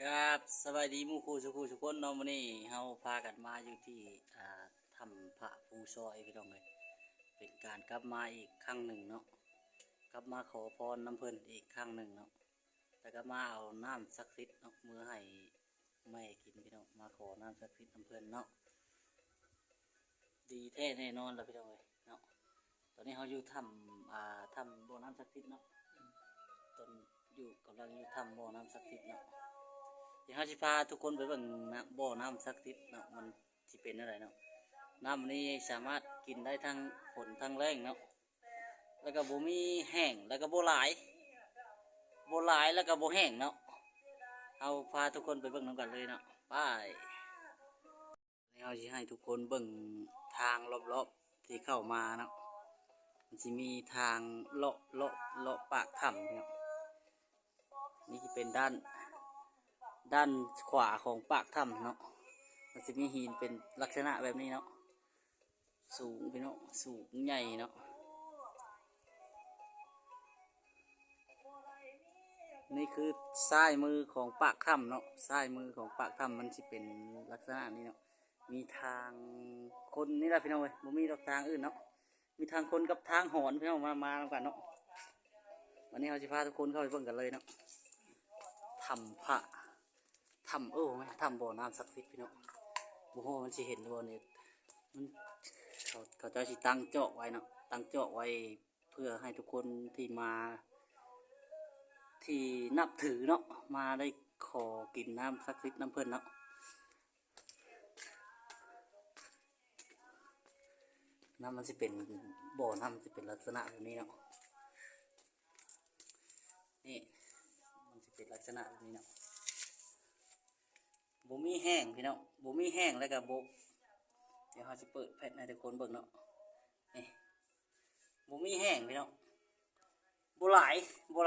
ครับสบายดีหมู่ครูสุขุสุขคนเนาะมื้อนี้เฮาพากันมาอยู่ที่ถ้ำพระภูซอยพี่น้องเอ้ยเป็นการกลับมาอีกครั้งหนึ่งเนาะกลับมาขอพรน้ำเพิ่นอีกครั้งหนึ่งเนาะแต่ก็มาเอาน้ำศักดิ์สิทธิ์เนาะมื้อให้แม่กินพี่น้องมาขอน้ำศักดิ์สิทธิ์น้ำเพิ่นเนาะดีแท้แน่นอนล่ะพี่น้องเอ้ยเนาะตอนนี้เฮาอยู่ถ้ำบ่อน้ำศักดิ์สิทธิ์เนาะตอนอยู่กำลังอยู่ถ้ำบ่อน้ำศักดิ์สิทธิ์เนาะ เดี๋ยวเราจะพาทุกคนไปเบิ่งน้ำบ่อน้ำศักดิ์สิทธิ์เนาะมันจะเป็นอะไรเนาะน้ำนี้สามารถกินได้ทั้งฝนทั้งแล้งเนาะแล้วก็บ่มีแห้งแล้วก็บ่หลายแล้วก็บ่แห้งเนาะเอาพาทุกคนไปเบิ่งน้ำกันเลยเนาะไปเราจะให้ทุกคนเบิ่งทางรอบๆที่เข้ามาเนาะมันจะมีทางเลาะปากถ้ำเนาะนี่จะเป็นด้านขวาของปากถ้ำเนาะมันจะมีหินเป็นลักษณะแบบนี้เนาะสูงพี่เนาะสูงใหญ่เนาะนี่คือซ้ายมือของปากถ้ำเนาะซ้ายมือของปากถ้ำมันจะเป็นลักษณะนี้เนาะมีทางคนนี่แหละพี่น้องเว้ยบ่มีทางอื่นเนาะมีทางคนกับทางหอนพี่น้องมากันเนาะวันนี้เราจะพาทุกคนเข้าไปเบิ่งกันเลยเนาะถ้ำพระถ้ำไหมถ้ำบ่อน้ำศักดิ์สิทธิ์พี่น้องโอ้โหมันสิเห็นบ่เนี่ยมันเขาจะสิตั้งเจาะไว้เนาะตั้งเจาะไว้เพื่อให้ทุกคนที่มาที่นับถือเนาะมาได้ขอกินน้ำศักดิ์สิทธิ์น้ำเพิ่นเนาะน้ำมันจะเป็นบ่อน้ำจะเป็นลักษณะแบบนี้เนาะนี่มันจะเป็นลักษณะแบบนี้เนาะบ่มีแห้งพี่น้องบ่มีแห้งแล้วก็บ่เดี๋ยวเราจะเปิดแผ่นให้ทุกคนเบิ่งเนาะนี่บ่มีแห้งพี่น้องบ่หล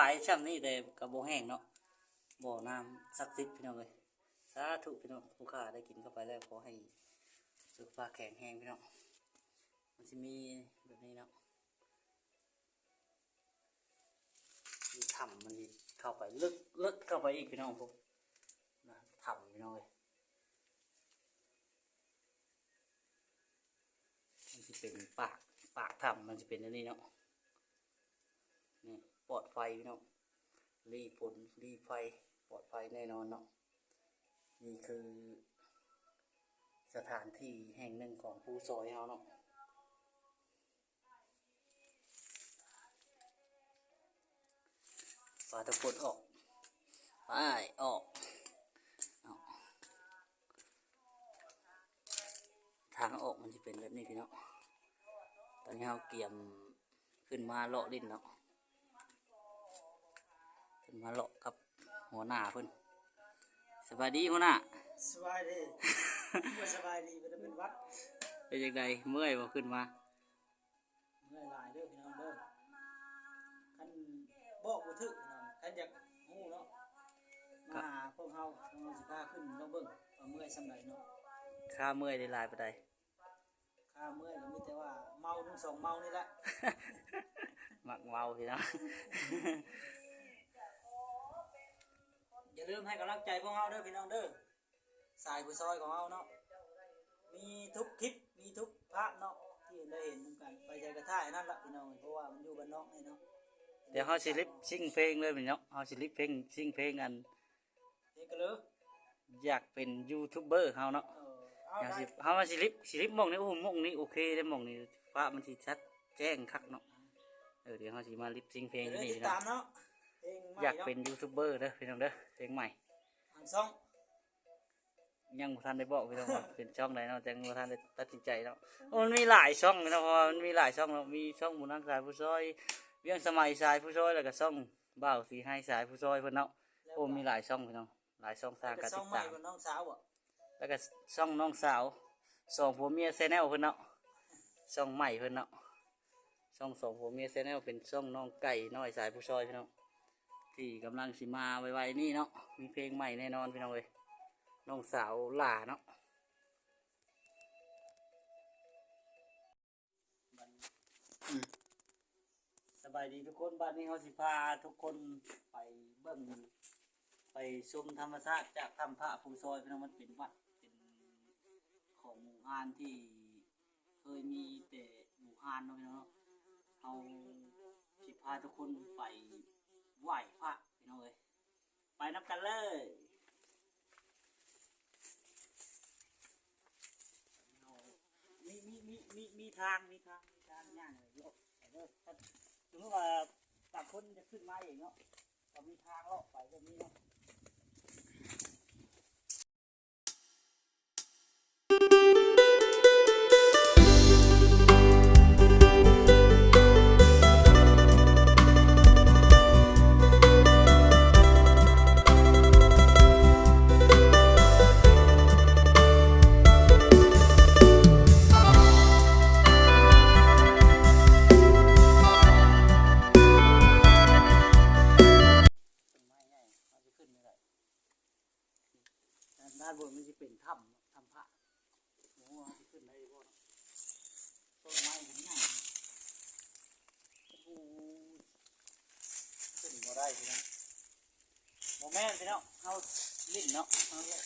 ายช่ำนี่แต่กับบ่แห้งเนาะบ่อน้ำศักดิ์สิทธิ์พี่น้องเลยสาธุพี่น้องผู้ข้าได้กินเข้าไปแล้วขอให้สุขภาพแข็งแรงพี่น้องมันจะมีแบบนี้เนาะมีถ้ำมันเข้าไปลึกเข้าไปอีกพี่น้องพวกนะถ้ำพี่น้องเลยมันจะเป็นปากถ้ำมันจะเป็นอันนี้เนาะนี่ปลอดไฟพี่น้องรีไฟปลอดไฟแน่นอนเนาะนี่คือสถานที่แห่งหนึ่งของภูซอยเฮาเนาะฝาตะกดออกไปออกทางออกมันจะเป็นแบบนี้พี่เนาะตอนนี้เราเกี่ยมขึ้นมาเลาะลิ้นเนาะขึ้นมาเลาะกับหัวหน้าเพิ่นสบายดีหัวหน้าสบายดีไม่สบายดีเป็นวัดเป็นยังไงเมื่อยบ่ขึ้นมาเมื่อยหลายเด้อพี่น้องเด้อคันบอกบ่ถึกพี่น้องคันอยากฮู้เนาะมาหาพวกเฮาต้องสิพาขึ้นต้องเบิ่งว่าเมื่อยส่ำใดเนาะค่าเมื่อยได้หลายปานใดค่าเมื่อยก็มีแต่ว่าเมาทั้งสองเมานี่แหละ มักเมาพี่น้อง อย่าลืมให้กำลังใจพวกเฮาเด้อพี่น้องเด้อสายผู้ซอยของเฮาเนาะมีทุกคลิปมีทุกภาพเนาะที่ได้เห็นนำกันไปใจกระท่ายนั่นล่ะพี่น้องเพราะว่ามันอยู่บ้านนอกนี่เนาะเดี๋ยวเฮาสิลิปซิ่งเพลงเลยพี่น้องเฮาสิลิปเพลงซิ่งเพลงอันเพลงกันเลยอยากเป็นยูทูบเบอร์เฮาเนาะอยากสิเฮามาสิลิปหม่องนี้โอ้โหหม่องนี้โอเคได้หม่องนี้ฟ้ามันสิชัดแจ้งคักเนาะเดี๋ยวเฮาสิมาลิปซิ่งเพลงนี่ติดตามเนาะอยากเป็นยูทูบเบอร์เด้อพี่น้องเด้อเพลงใหม่ช่องยังบ่ทันได้บอกพี่น้องว่าเป็นช่องไหนเนาะจังบ่ทันได้ตัดสินใจเนาะมันมีหลายช่องเนาะมันมีหลายช่องเนาะมีช่องหมู่นักสายผู้ซอยเวียงสมัยสายผู้ซอยแล้วก็ช่องบ่าวสีให้สายผู้ซอยเพิ่นเนาะโอ้มีหลายช่องพี่น้องหลายช่องทางการติดตามน้องสาวบ่แล้วก็ช่องน้องสาวสองผัวเมียแชนแนลเพิ่นเนาะช่องใหม่เพิ่นเนาะช่องสองผัวเมียแชนแนลเป็นช่องน้องไก่น้อยสายผู้ซอยพี่น้องที่กำลังสิมาไวๆนี่เนาะมีเพลงใหม่แน่นอนพี่น้องเอ้ยน้องสาวหล่าเนาะสบายดีทุกคนบ้านนี้เขาสิพาทุกคนไปเบิ่ง ไปชมธรรมชาติจากถ้ำพระภูซอยพี่น้องมันเป็นวัดเป็นของหมู่ฮานที่เคยมีแต่หมู่ฮานเนาะพี่น้องเนาะเอาสิพาทุกคนไปไหว้พระพี่น้องเลยไปนับกันเลยมีทางย่างเลยโลกถ้าสมมติว่าต่างคนจะขึ้นมาเองเนาะก็มีทางเลาะไปแบบนี้เนาะด้านบนมันจะเป็นถ้ำพระโอ้โหจะขึ้นได้บ่ต้นไม้ผมใหญ่โอ้โหขึ้นบ่ได้พี่น้องโมแม่นพี่น้องเอาลิ้นเนาะเอาเลย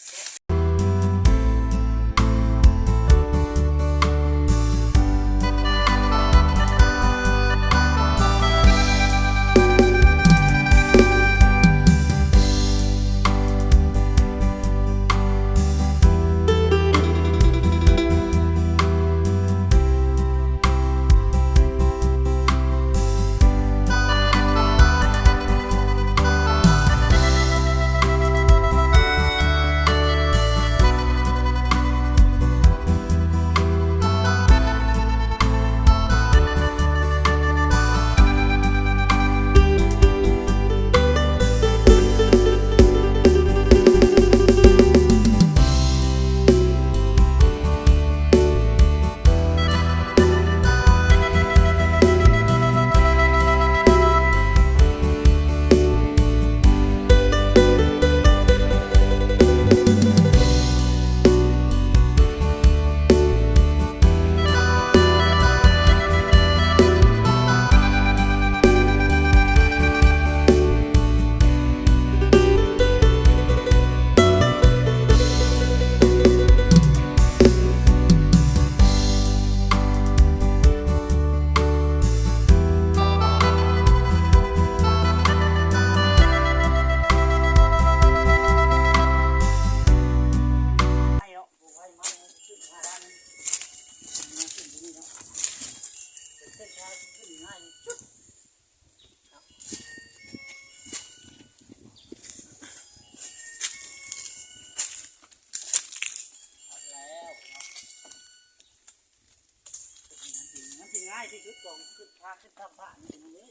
ง่ายที่สุดของขึ้นทางขึ้นถ้ำพระนี่เลย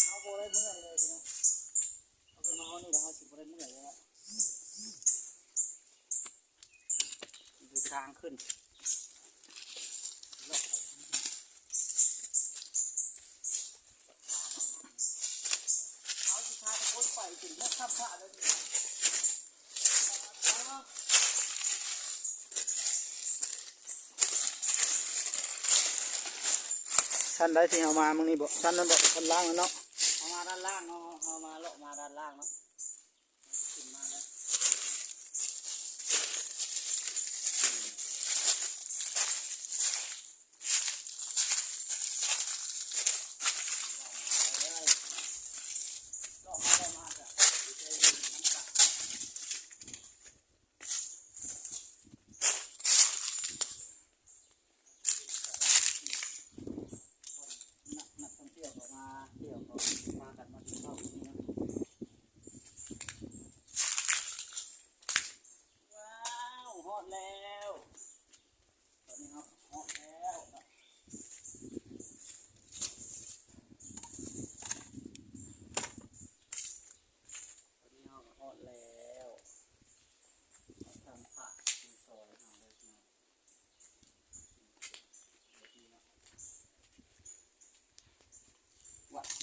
เอาโบได้เมื่อยเลยพี่น้องเอาไปมาเอานี่แล้วเอาสิโบได้เมื่อยเลยละดูทางขึ้นเอาสิพาทุกคนไปถึงถ้ำพระเลยชั้นได้ที่เอามามึงนี่บอกชั้นนั้นบอกชั้นล่างเนาะเอามาด้านล่างเนาะเอามาเลาะมาด้านล่างเนาะขึ้นมาแล้ว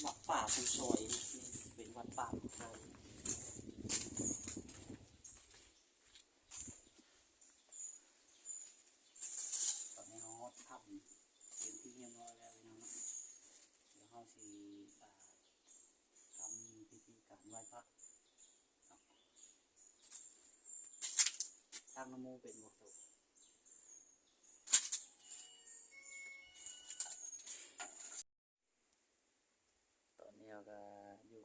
วัดป่าภูซอยเป็นวัดป่าภูซอยตอนนี้เขาทำเป็นที่เรียบร้อยแล้วพี่น้องเดี๋ยวเขาสิ น้ำมูเป็นบ่ตัวตอนนี้เราก็อยู่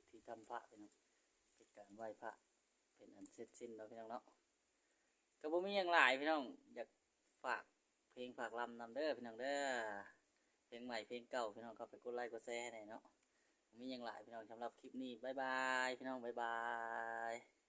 ที่ทำพระพี่น้องเป็นการไหว้พระเป็นอันเสร็จสิ้นแล้วพี่น้องเนาะก็บ่มีหยังหลายพี่น้องอยากฝากเพลงฝากลำนำเด้อพี่น้องเด้อเพลงใหม่เพลงเก่าพี่น้องเข้าไปกดไลค์กดแชร์ให้หน่อยเนาะบ่มีหยังหลายพี่น้องสำหรับคลิปนี้บ๊ายบายพี่น้องบ๊ายบาย